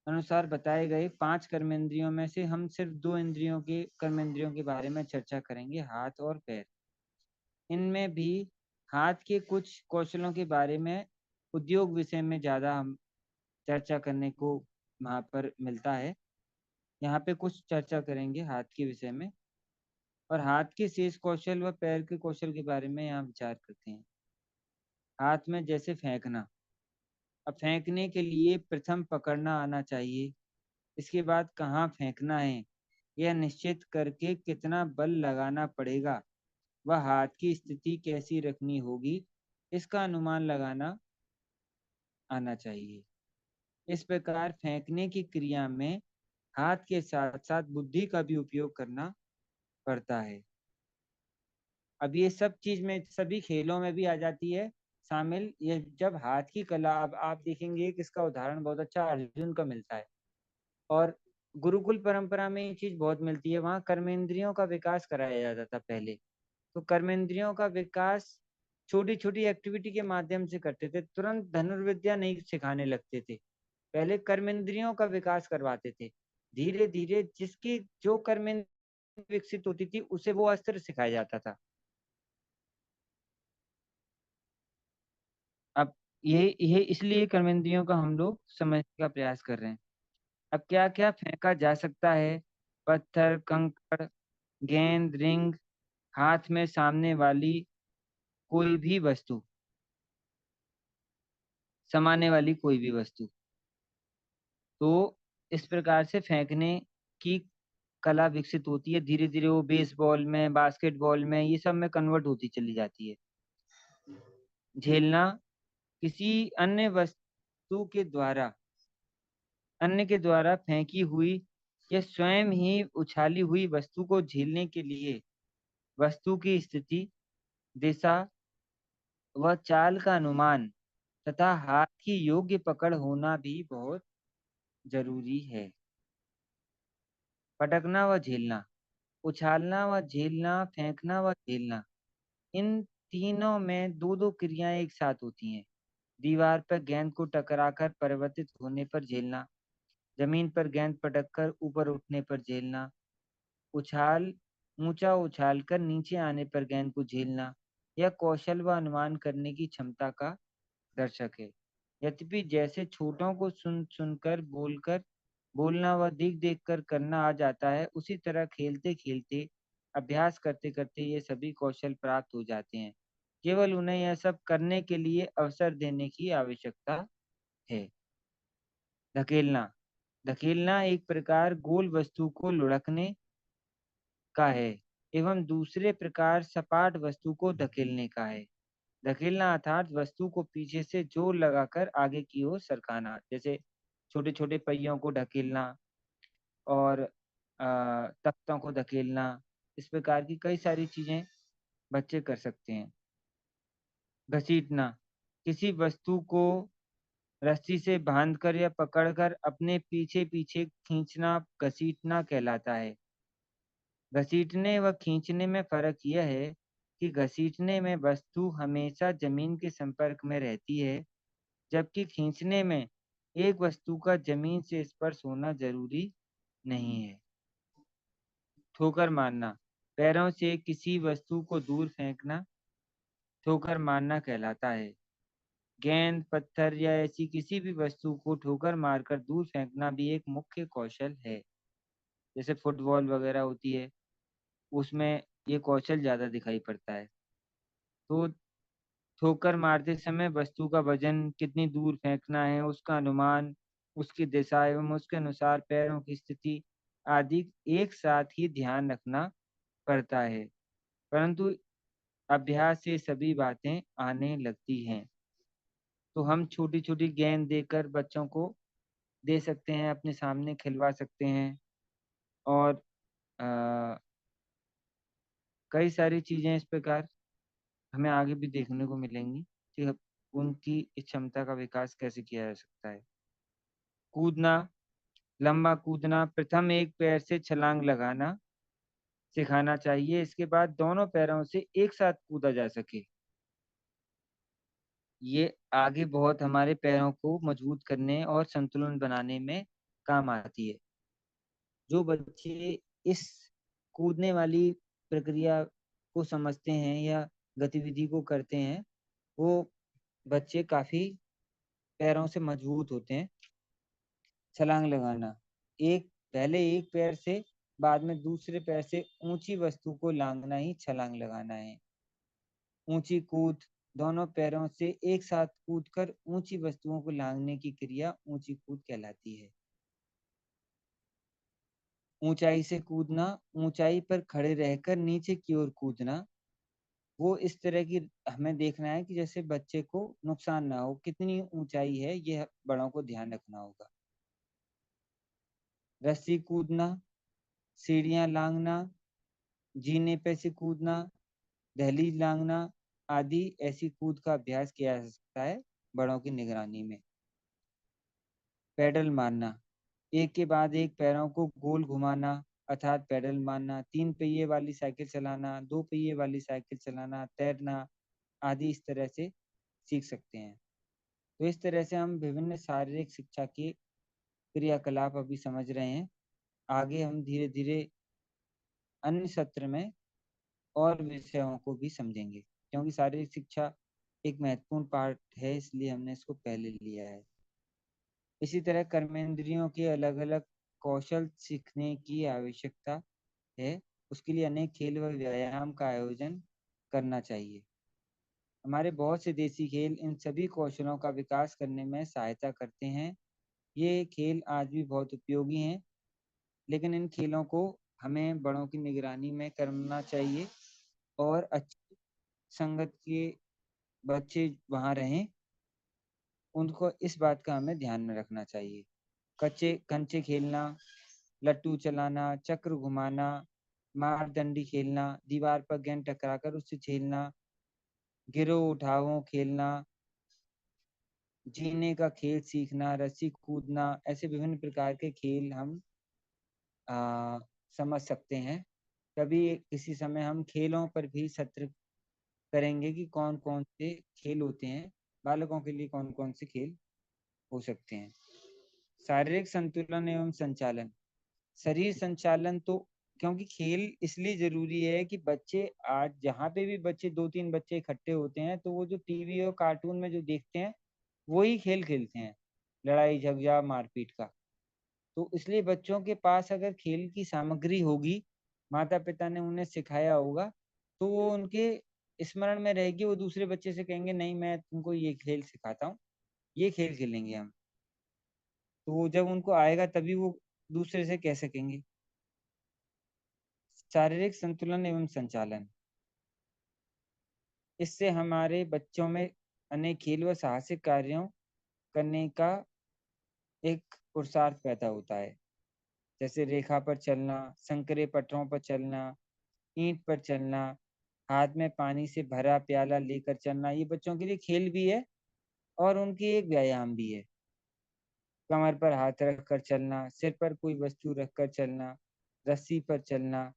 अनुसार बताए गए 5 कर्मेंद्रियों में से हम सिर्फ 2 इंद्रियों के कर्मेंद्रियों के बारे में चर्चा करेंगे, हाथ और पैर। इनमें भी हाथ के कुछ कौशलों के बारे में उद्योग विषय में ज़्यादा हम चर्चा करने को वहाँ पर मिलता है। यहाँ पे कुछ चर्चा करेंगे हाथ के विषय में, और हाथ के शेष कौशल व पैर के कौशल के बारे में यहाँ विचार करते हैं। हाथ में जैसे फेंकना, अब फेंकने के लिए प्रथम पकड़ना आना चाहिए, इसके बाद कहाँ फेंकना है यह निश्चित करके कितना बल लगाना पड़ेगा, वह हाथ की स्थिति कैसी रखनी होगी, इसका अनुमान लगाना आना चाहिए। इस प्रकार फेंकने की क्रिया में हाथ के साथ साथ बुद्धि का भी उपयोग करना पड़ता है। अब ये सब चीज में, सभी खेलों में भी आ जाती है शामिल। ये जब हाथ की कला, अब आप देखेंगे कि इसका उदाहरण बहुत अच्छा अर्जुन का मिलता है, और गुरुकुल परंपरा में ये चीज बहुत मिलती है। वहाँ कर्मेंद्रियों का विकास कराया जाता था पहले। तो कर्मेंद्रियों का विकास छोटी छोटी एक्टिविटी के माध्यम से करते थे, तुरंत धनुर्विद्या नहीं सिखाने लगते थे, पहले कर्मेंद्रियों का विकास करवाते थे। धीरे धीरे जिसकी जो कर्मेंद्रिय विकसित होती थी उसे वो अस्त्र सिखाया जाता था। अब ये इसलिए कर्मेंद्रियों का हम लोग समझने का प्रयास कर रहे हैं। अब क्या क्या फेंका जा सकता है, पत्थर, कंकड़, गेंद, रिंग, हाथ में सामने वाली कोई भी वस्तु, समाने वाली कोई भी वस्तु। तो इस प्रकार से फेंकने की कला विकसित होती है, धीरे धीरे वो बेसबॉल में, बास्केटबॉल में, ये सब में कन्वर्ट होती चली जाती है। झेलना, किसी अन्य वस्तु के द्वारा, अन्य के द्वारा फेंकी हुई या स्वयं ही उछाली हुई वस्तु को झेलने के लिए वस्तु की स्थिति, दिशा व चाल का अनुमान तथा हाथ की योग्य पकड़ होना भी बहुत जरूरी है। पटकना व झेलना, उछालना व झेलना, फेंकना व झेलना, इन तीनों में दो दो क्रियाएं एक साथ होती हैं। दीवार पर गेंद को टकराकर परिवर्तित होने पर झेलना, जमीन पर गेंद पटककर ऊपर उठने पर झेलना, उछाल ऊंचा उछालकर नीचे आने पर गेंद को झेलना, यह कौशल व अनुमान करने की क्षमता का दर्शक है। यद्यपि जैसे छोटों को सुन सुनकर बोलकर, बोलना व देख देख कर करना आ जाता है, उसी तरह खेलते खेलते, अभ्यास करते करते ये सभी कौशल प्राप्त हो जाते हैं। केवल उन्हें यह सब करने के लिए अवसर देने की आवश्यकता है। धकेलना, धकेलना एक प्रकार गोल वस्तु को लुढ़कने का है, एवं दूसरे प्रकार सपाट वस्तु को धकेलने का है। धकेलना अर्थात वस्तु को पीछे से जोर लगाकर आगे की ओर सरकाना, जैसे छोटे छोटे पहियों को धकेलना, और तख्तों को धकेलना, इस प्रकार की कई सारी चीजें बच्चे कर सकते हैं। घसीटना, किसी वस्तु को रस्सी से बांधकर या पकड़कर अपने पीछे पीछे खींचना घसीटना कहलाता है। घसीटने व खींचने में फर्क यह है कि घसीटने में वस्तु हमेशा जमीन के संपर्क में रहती है, जबकि खींचने में एक वस्तु का जमीन से स्पर्श होना जरूरी नहीं है। ठोकर मारना, पैरों से किसी वस्तु को दूर फेंकना ठोकर मारना कहलाता है। गेंद, पत्थर या ऐसी किसी भी वस्तु को ठोकर मारकर दूर फेंकना भी एक मुख्य कौशल है। जैसे फुटबॉल वगैरह होती है, उसमें ये कौशल ज्यादा दिखाई पड़ता है। तो ठोकर मारते समय वस्तु का वजन, कितनी दूर फेंकना है, उसका अनुमान, उसकी दिशा एवं उसके अनुसार पैरों की स्थिति आदि एक साथ ही ध्यान रखना पड़ता है। परंतु अभ्यास से सभी बातें आने लगती हैं। तो हम छोटी छोटी गेंद देकर बच्चों को दे सकते हैं, अपने सामने खिलवा सकते हैं। और अ, कई सारी चीजें इस प्रकार हमें आगे भी देखने को मिलेंगी कि उनकी इस क्षमता का विकास कैसे किया जा सकता है। कूदना, लंबा कूदना, प्रथम एक पैर से छलांग लगाना सिखाना चाहिए, इसके बाद दोनों पैरों से एक साथ कूदा जा सके। ये आगे बहुत हमारे पैरों को मजबूत करने और संतुलन बनाने में काम आती है। जो बच्चे इस कूदने वाली प्रक्रिया को समझते हैं या गतिविधि को करते हैं, वो बच्चे काफी पैरों से मजबूत होते हैं। छलांग लगाना, एक पहले एक पैर से बाद में दूसरे पैर से ऊंची वस्तु को लांघना ही छलांग लगाना है। ऊंची कूद, दोनों पैरों से एक साथ कूदकर ऊंची वस्तुओं को लांघने की क्रिया ऊंची कूद कहलाती है। ऊंचाई से कूदना, ऊंचाई पर खड़े रहकर नीचे की ओर कूदना, वो इस तरह की हमें देखना है कि जैसे बच्चे को नुकसान ना हो, कितनी ऊंचाई है ये बड़ों को ध्यान रखना होगा। रस्सी कूदना, सीढ़ियां लांघना, जीने पे से कूदना, दहलीज लांघना आदि ऐसी कूद का अभ्यास किया जा सकता है बड़ों की निगरानी में। पैडल मारना, एक के बाद एक पैरों को गोल घुमाना अर्थात पैडल मारना, 3 पहिए वाली साइकिल चलाना, 2 पहिए वाली साइकिल चलाना, तैरना आदि इस तरह से सीख सकते हैं। तो इस तरह से हम विभिन्न शारीरिक शिक्षा के क्रियाकलाप अभी समझ रहे हैं। आगे हम धीरे धीरे अन्य सत्र में और विषयों को भी समझेंगे, क्योंकि शारीरिक शिक्षा एक महत्वपूर्ण पार्ट है, इसलिए हमने इसको पहले लिया है। इसी तरह कर्मेंद्रियों के अलग अलग कौशल सीखने की आवश्यकता है, उसके लिए अनेक खेल व व्यायाम का आयोजन करना चाहिए। हमारे बहुत से देसी खेल इन सभी कौशलों का विकास करने में सहायता करते हैं। ये खेल आज भी बहुत उपयोगी हैं, लेकिन इन खेलों को हमें बड़ों की निगरानी में करना चाहिए और अच्छी संगत के बच्चे वहाँ रहें, उनको इस बात का हमें ध्यान में रखना चाहिए। कच्चे कंचे खेलना, लट्टू चलाना, चक्र घुमाना, मारदंडी खेलना, दीवार पर गेंद टकराकर उससे खेलना, गिरो उठाओ खेलना, जीने का खेल सीखना, रस्सी कूदना, ऐसे विभिन्न प्रकार के खेल हम आ, समझ सकते हैं। कभी किसी समय हम खेलों पर भी सत्र करेंगे कि कौन कौन से खेल होते हैं, बालकों के लिए कौन कौन से खेल हो सकते हैं। शारीरिक संतुलन एवं संचालन, शरीर संचालन तो, क्योंकि खेल इसलिए जरूरी है कि बच्चे आज जहाँ पे भी बच्चे 2-3 बच्चे इकट्ठे होते हैं तो वो जो टीवी और कार्टून में जो देखते हैं वही खेल खेलते हैं, लड़ाई झगड़ा मारपीट का। तो इसलिए बच्चों के पास अगर खेल की सामग्री होगी, माता पिता ने उन्हें सिखाया होगा, तो वो उनके स्मरण में रहेगी। वो दूसरे बच्चे से कहेंगे नहीं मैं तुमको ये खेल सिखाता हूँ, ये खेल खेलेंगे हम। तो वो जब उनको आएगा तभी वो दूसरे से कह सकेंगे। शारीरिक संतुलन एवं संचालन, इससे हमारे बच्चों में अनेक खेल व साहसिक कार्यों करने का एक पुरुषार्थ पैदा होता है। जैसे रेखा पर चलना, संकरे पटरों पर चलना, ईंट पर चलना, हाथ में पानी से भरा प्याला लेकर चलना, ये बच्चों के लिए खेल भी है और उनकी एक व्यायाम भी है। कमर पर हाथ रखकर चलना, सिर पर कोई वस्तु रखकर चलना, रस्सी पर चलना,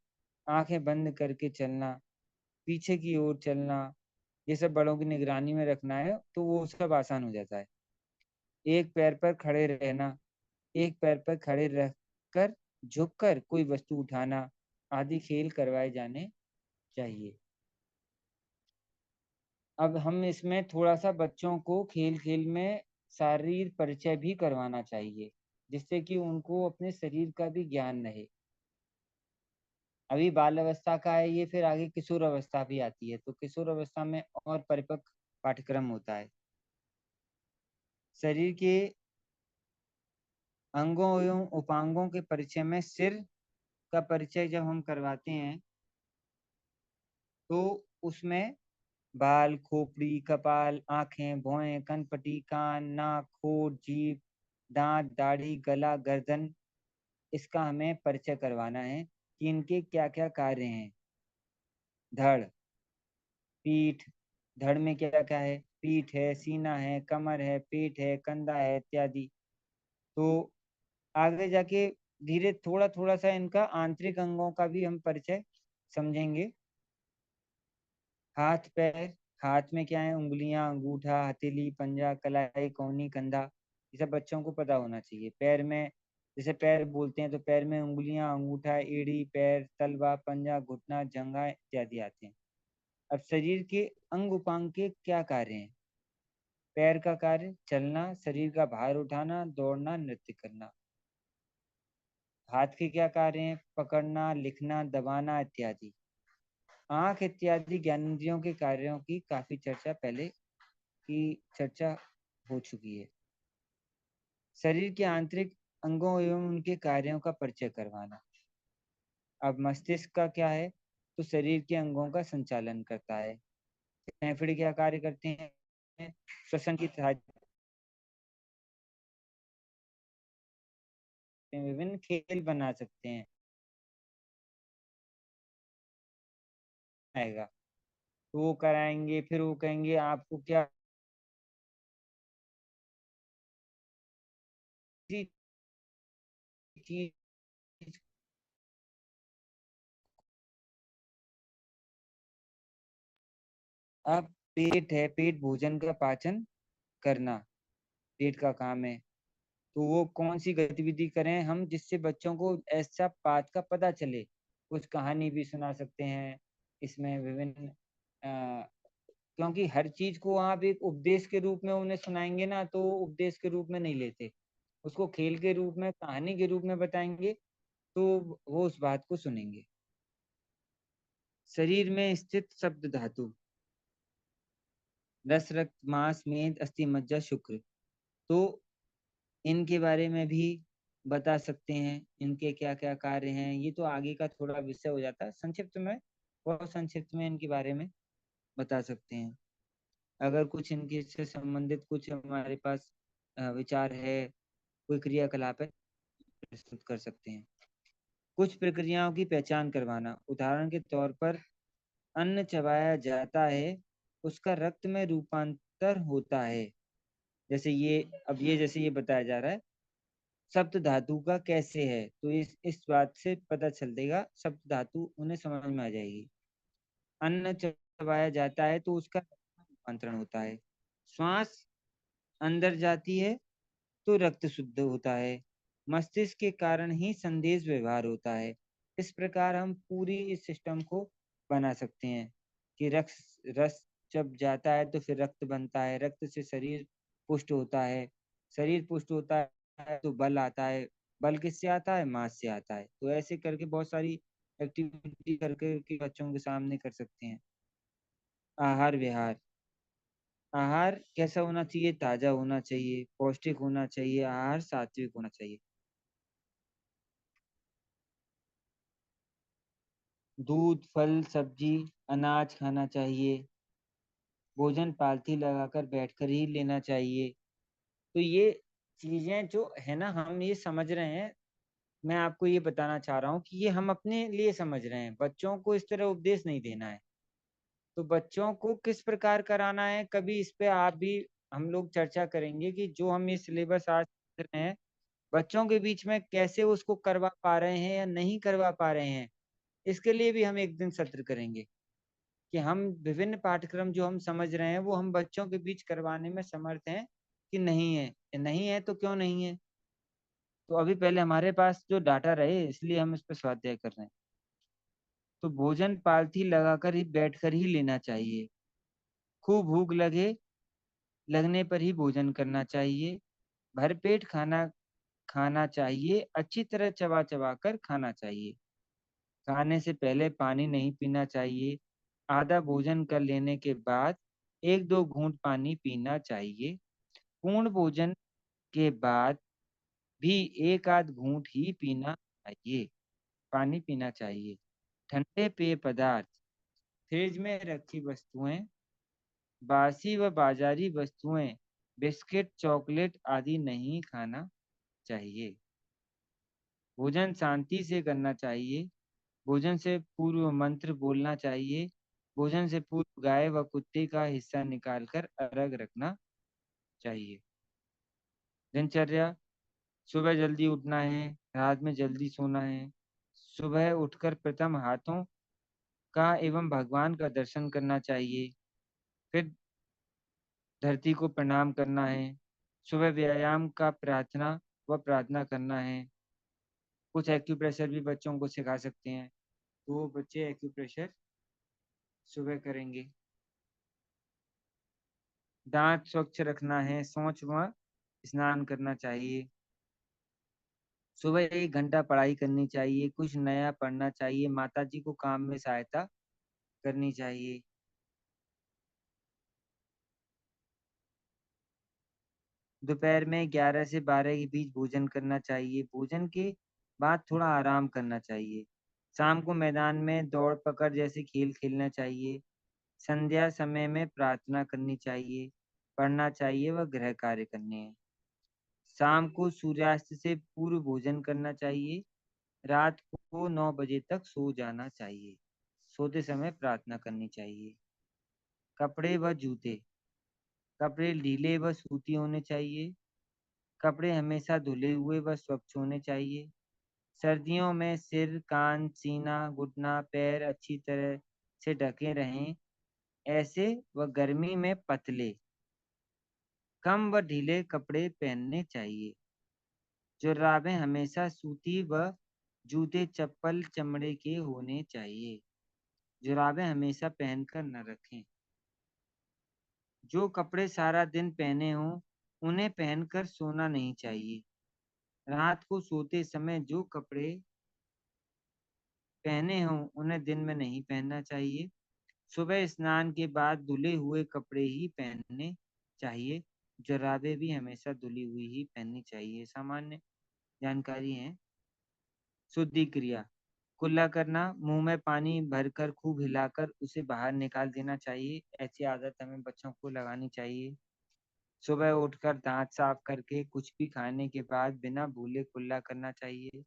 आंखें बंद करके चलना, पीछे की ओर चलना, ये सब बड़ों की निगरानी में रखना है तो वो सब आसान हो जाता है। एक पैर पर खड़े रहना, एक पैर पर खड़े रहकर झुककर कोई वस्तु उठाना आदि खेल करवाए जाने चाहिए। अब हम इसमें थोड़ा सा बच्चों को खेल खेल में शारीर परिचय भी करवाना चाहिए, जिससे कि उनको अपने शरीर का भी ज्ञान रहे। अभी बाल अवस्था का है ये, फिर आगे किशोर अवस्था भी आती है, तो किशोर अवस्था में और परिपक्व पाठ्यक्रम होता है। शरीर के अंगों एवं उपांगों के परिचय में सिर का परिचय जब हम करवाते हैं तो उसमें बाल, खोपड़ी, कपाल, आंखें, भौहें, कनपटी, कान, नाक, होंठ, जीभ, दांत, दाढ़ी, गला, गर्दन, इसका हमें परिचय करवाना है कि इनके क्या क्या कार्य हैं। धड़, पीठ, धड़ में क्या क्या है, पीठ है, सीना है, कमर है, पेट है, कंधा है इत्यादि। तो आगे जाके धीरे थोड़ा थोड़ा सा इनका आंतरिक अंगों का भी हम परिचय समझेंगे। हाथ पैर, हाथ में क्या है, उंगलियां, अंगूठा, हथेली, पंजा, कलाई, कौहनी, कंधा, ये सब बच्चों को पता होना चाहिए। पैर में जैसे पैर बोलते हैं तो पैर में उंगलियां, अंगूठा, एड़ी, पैर, तलवा, पंजा, घुटना, जंघा इत्यादि आते हैं। अब शरीर के अंग उपांग के क्या कार्य हैं? पैर का कार्य चलना, शरीर का भार उठाना, दौड़ना, नृत्य करना। हाथ के क्या कार्य हैं? पकड़ना, लिखना, दबाना इत्यादि। आंख इत्यादि ज्ञानेंद्रियों के कार्यों की काफी चर्चा पहले की चर्चा हो चुकी है। शरीर के आंतरिक अंगों एवं उनके कार्यों का परिचय करवाना। अब मस्तिष्क का क्या है? तो शरीर के अंगों का संचालन करता है। फेफड़े क्या कार्य करते हैं? श्वसन की सहायता, विभिन्न खेल बना सकते हैं। आएगा तो वो कराएंगे, फिर वो कहेंगे आपको क्या चीज। अब पेट है, पेट भोजन का पाचन करना पेट का काम है। तो वो कौन सी गतिविधि करें हम जिससे बच्चों को ऐसा बात का पता चले? कुछ कहानी भी सुना सकते हैं इसमें विभिन्न क्योंकि हर चीज को आप एक उपदेश के रूप में उन्हें सुनाएंगे ना तो उपदेश के रूप में नहीं लेते, उसको खेल के रूप में, कहानी के रूप में बताएंगे तो वो उस बात को सुनेंगे। शरीर में स्थित सप्त धातु, रस, रक्त, मांस, मेद, अस्थि, मज्जा, शुक्र, तो इनके बारे में भी बता सकते हैं। इनके क्या क्या कार्य हैं, ये तो आगे का थोड़ा विषय हो जाता है। संक्षिप्त में, बहुत संक्षिप्त में इनके बारे में बता सकते हैं। अगर कुछ इनके से संबंधित कुछ हमारे पास विचार है, कोई क्रियाकलाप है, प्रस्तुत कर सकते हैं। कुछ प्रक्रियाओं की पहचान करवाना, उदाहरण के तौर पर अन्न चबाया जाता है, उसका रक्त में रूपांतर होता है। जैसे ये, अब ये जैसे ये बताया जा रहा है सप्त धातु का कैसे है, तो इस बात से पता चल देगा, सप्त धातु उन्हें समझ में आ जाएगी। अन्न चबाया जाता है तो उसका रूपांतरण होता है। श्वास अंदर जाती है तो रक्त शुद्ध होता है। मस्तिष्क के कारण ही संदेश व्यवहार होता है। इस प्रकार हम पूरी इस सिस्टम को बना सकते हैं कि रस रस जब जाता है तो फिर रक्त बनता है, रक्त से शरीर पुष्ट होता है, शरीर पुष्ट होता है तो बल आता है, बल किससे आता है? मांस से आता है। तो ऐसे करके बहुत सारी एक्टिविटी करके के बच्चों के सामने कर सकते हैं। आहार विहार, आहार कैसा होना चाहिए? ताजा होना चाहिए, पौष्टिक होना चाहिए, आहार सात्विक होना चाहिए। दूध, फल, सब्जी, अनाज खाना चाहिए। भोजन पालथी लगाकर बैठकर ही लेना चाहिए। तो ये चीजें जो है ना, हम ये समझ रहे हैं। मैं आपको ये बताना चाह रहा हूँ कि ये हम अपने लिए समझ रहे हैं, बच्चों को इस तरह उपदेश नहीं देना है। तो बच्चों को किस प्रकार कराना है, कभी इस पे आप भी हम लोग चर्चा करेंगे कि जो हम ये सिलेबस आज कर रहे हैं बच्चों के बीच में कैसे उसको करवा पा रहे हैं या नहीं करवा पा रहे हैं। इसके लिए भी हम एक दिन सत्र करेंगे कि हम विभिन्न पाठ्यक्रम जो हम समझ रहे हैं वो हम बच्चों के बीच करवाने में समर्थ हैं कि नहीं है। नहीं है तो क्यों नहीं है? तो अभी पहले हमारे पास जो डाटा रहे, इसलिए हम इस पर स्वाध्याय कर रहे हैं। तो भोजन पालथी लगाकर ही बैठकर ही लेना चाहिए। खूब भूख लगने पर ही भोजन करना चाहिए। भरपेट खाना खाना चाहिए। अच्छी तरह चबा चबा कर खाना चाहिए। खाने से पहले पानी नहीं पीना चाहिए। आधा भोजन कर लेने के बाद एक दो घूंट पानी पीना चाहिए। पूर्ण भोजन के बाद भी एक आध घूंट ही पीना चाहिए, पानी पीना चाहिए। ठंडे पेय पदार्थ, फ्रिज में रखी वस्तुएं, बासी व बाजारी वस्तुएं, बिस्किट, चॉकलेट आदि नहीं खाना चाहिए। भोजन शांति से करना चाहिए। भोजन से पूर्व मंत्र बोलना चाहिए। भोजन से पूर्व गाय व कुत्ते का हिस्सा निकालकर अलग रखना चाहिए। दिनचर्या, सुबह जल्दी उठना है, रात में जल्दी सोना है। सुबह उठकर प्रथम हाथों का एवं भगवान का दर्शन करना चाहिए। फिर धरती को प्रणाम करना है। सुबह व्यायाम का प्रार्थना करना है। कुछ एक्यूप्रेशर भी बच्चों को सिखा सकते हैं, तो वो बच्चे एक्यूप्रेशर सुबह करेंगे। दांत स्वच्छ रखना है। शौच व स्नान करना चाहिए। सुबह 1 घंटा पढ़ाई करनी चाहिए। कुछ नया पढ़ना चाहिए। माताजी को काम में सहायता करनी चाहिए। दोपहर में 11 से 12 के बीच भोजन करना चाहिए। भोजन के बाद थोड़ा आराम करना चाहिए। शाम को मैदान में दौड़ पकड़ जैसे खेल खेलना चाहिए। संध्या समय में प्रार्थना करनी चाहिए, पढ़ना चाहिए व गृह कार्य करने हैं। शाम को सूर्यास्त से पूर्व भोजन करना चाहिए। रात को 9 बजे तक सो जाना चाहिए। सोते समय प्रार्थना करनी चाहिए। कपड़े व जूते, कपड़े ढीले व सूती होने चाहिए। कपड़े हमेशा धुले हुए व स्वच्छ होने चाहिए। सर्दियों में सिर, कान, सीना, घुटना, पैर अच्छी तरह से ढके रहें। ऐसे व गर्मी में पतले, कम व ढीले कपड़े पहनने चाहिए। जुराबें हमेशा सूती व जूते चप्पल चमड़े के होने चाहिए। जुराबें हमेशा पहनकर न रखें। जो कपड़े सारा दिन पहने हों उन्हें पहनकर सोना नहीं चाहिए। रात को सोते समय जो कपड़े पहने हों उन्हें दिन में नहीं पहनना चाहिए। सुबह स्नान के बाद धुले हुए कपड़े ही पहनने चाहिए। जुराबें भी हमेशा धुली हुई ही पहननी चाहिए। सामान्य जानकारी है। शुद्धि क्रिया, कुल्ला करना, मुंह में पानी भरकर खूब हिलाकर उसे बाहर निकाल देना चाहिए। ऐसी आदत हमें बच्चों को लगानी चाहिए। सुबह उठकर दांत साफ करके कुछ भी खाने के बाद बिना भूले कुल्ला करना चाहिए।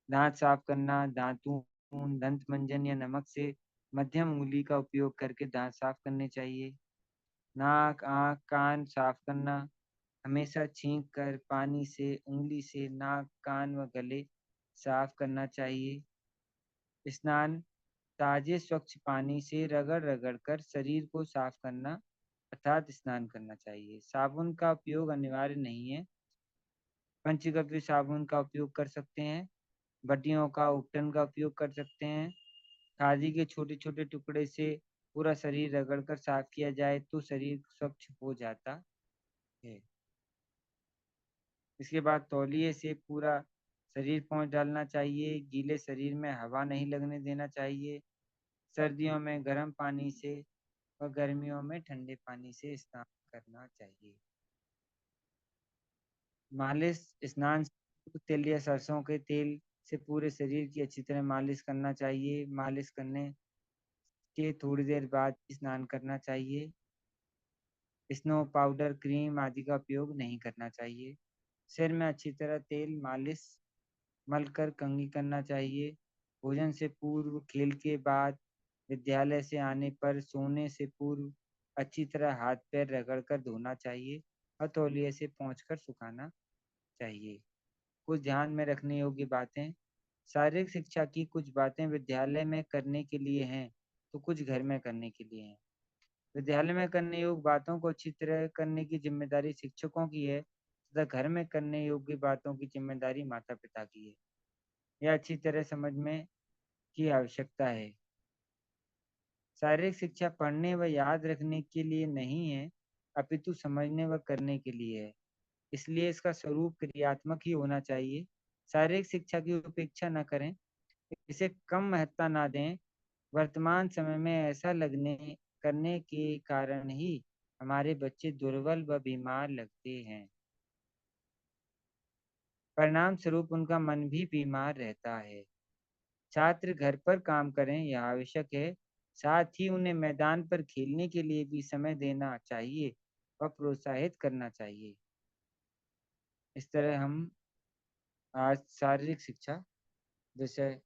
दांत साफ करना, दांतों, दंत मंजन या नमक से मध्यम उंगली का उपयोग करके दांत साफ करने चाहिए। नाक, आँख, कान साफ करना, हमेशा छींक कर पानी से उंगली से नाक, कान व गले साफ करना चाहिए। स्नान, ताजे स्वच्छ पानी से रगड़ रगड़ कर शरीर को साफ करना अर्थात स्नान करना चाहिए। साबुन का उपयोग अनिवार्य नहीं है। पंचगव्य साबुन का उपयोग कर सकते हैं। बटियों का, उपटन का उपयोग कर सकते हैं। खादी के छोटे छोटे टुकड़े से पूरा शरीर रगड़कर साफ किया जाए तो शरीर स्वच्छ हो जाता है। इसके बाद तौलिए से पूरा शरीर पोंछ डालना चाहिए। गीले शरीर में हवा नहीं लगने देना चाहिए। सर्दियों में गर्म पानी से और गर्मियों में ठंडे पानी से स्नान करना चाहिए। मालिश, स्नान से तेल या सरसों के तेल से पूरे शरीर की अच्छी तरह मालिश करना चाहिए। मालिश करने के थोड़ी देर बाद स्नान करना चाहिए। स्नो पाउडर, क्रीम आदि का उपयोग नहीं करना चाहिए। सिर में अच्छी तरह तेल मालिश मलकर कंघी करना चाहिए। भोजन से पूर्व, खेल के बाद, विद्यालय से आने पर, सोने से पूर्व अच्छी तरह हाथ पैर रगड़कर धोना चाहिए और तौलिए से पोंछकर सुखाना चाहिए। कुछ ध्यान में रखने योग्य बातें, शारीरिक शिक्षा की कुछ बातें विद्यालय में करने के लिए हैं, तो कुछ घर में करने के लिए हैं। विद्यालय में करने योग्य बातों को अच्छी तरह करने की ज़िम्मेदारी शिक्षकों की है तथा घर में करने योग्य बातों की ज़िम्मेदारी माता-पिता की है। यह अच्छी तरह समझ में की आवश्यकता है। शारीरिक शिक्षा पढ़ने व याद रखने के लिए नहीं है, अपितु समझने व करने के लिए है। इसलिए इसका स्वरूप क्रियात्मक ही होना चाहिए। शारीरिक शिक्षा की उपेक्षा न करें, इसे कम महत्ता ना दें। वर्तमान समय में ऐसा लगने करने के कारण ही हमारे बच्चे दुर्बल व बीमार लगते हैं। परिणाम स्वरूप उनका मन भी बीमार रहता है। छात्र घर पर काम करें, यह आवश्यक है। साथ ही उन्हें मैदान पर खेलने के लिए भी समय देना चाहिए व प्रोत्साहित करना चाहिए। इस तरह हम आज शारीरिक शिक्षा विषय